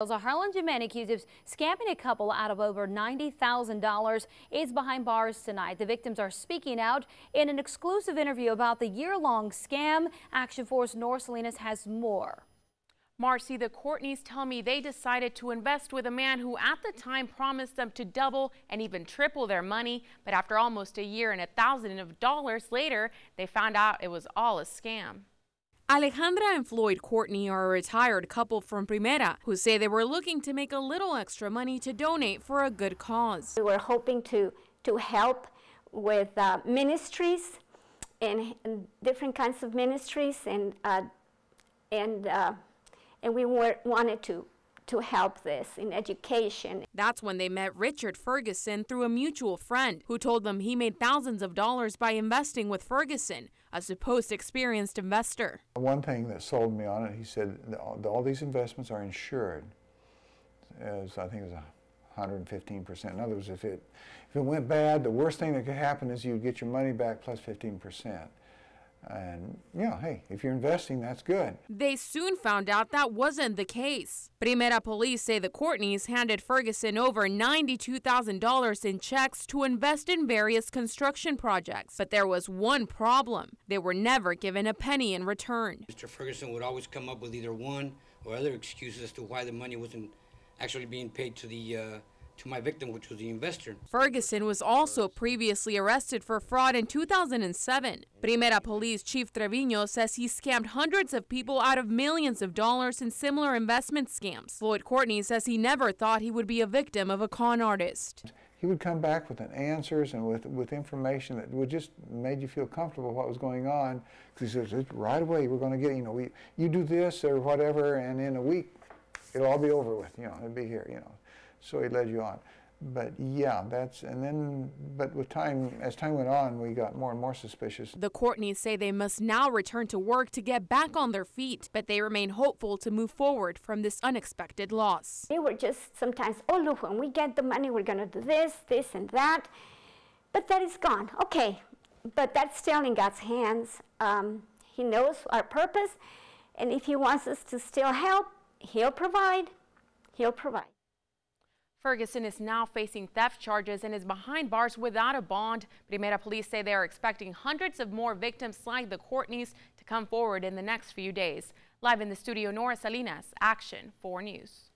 A Harlingen man accused of scamming a couple out of over $90,000 is behind bars tonight. The victims are speaking out in an exclusive interview about the year-long scam. Action Force North Salinas has more. Marcy, the Courtneys tell me they decided to invest with a man who at the time promised them to double and even triple their money. But after almost a year and thousands of dollars later, they found out it was all a scam. Alejandra and Floyd Courtney are a retired couple from Primera who say they were looking to make a little extra money to donate for a good cause. We were hoping to help with ministries and different kinds of ministries, and we wanted to help this in education. That's when they met Richard Ferguson through a mutual friend who told them he made thousands of dollars by investing with Ferguson, a supposed experienced investor. One thing that sold me on it, he said all these investments are insured. As I think it was 115%. In other words, if it went bad, the worst thing that could happen is you'd get your money back plus 15%. And, yeah, hey, if you're investing, that's good. They soon found out that wasn't the case. Primera police say the Courtneys handed Ferguson over $92,000 in checks to invest in various construction projects. But there was one problem. They were never given a penny in return. Mr. Ferguson would always come up with either one or other excuses as to why the money wasn't actually being paid to my victim, which was the investor. Ferguson was also previously arrested for fraud in 2007. Primera Police Chief Trevino says he scammed hundreds of people out of millions of dollars in similar investment scams. Floyd Courtney says he never thought he would be a victim of a con artist. He would come back with answers and with information that would just made you feel comfortable what was going on. Because he says, right away, we're going to get, you do this or whatever, and in a week, it'll all be over with, it'll be here, So he led you on. But yeah, but with time, as time went on, we got more and more suspicious. The Courtneys say they must now return to work to get back on their feet, but they remain hopeful to move forward from this unexpected loss. They were just sometimes, oh look, when we get the money, we're going to do this, this and that. But that is gone. Okay, but that's still in God's hands. He knows our purpose, and if he wants us to still help, he'll provide. He'll provide. Ferguson is now facing theft charges and is behind bars without a bond. Primera Police say they are expecting hundreds of more victims like the Courtneys to come forward in the next few days. Live in the studio, North Salinas, Action 4 News.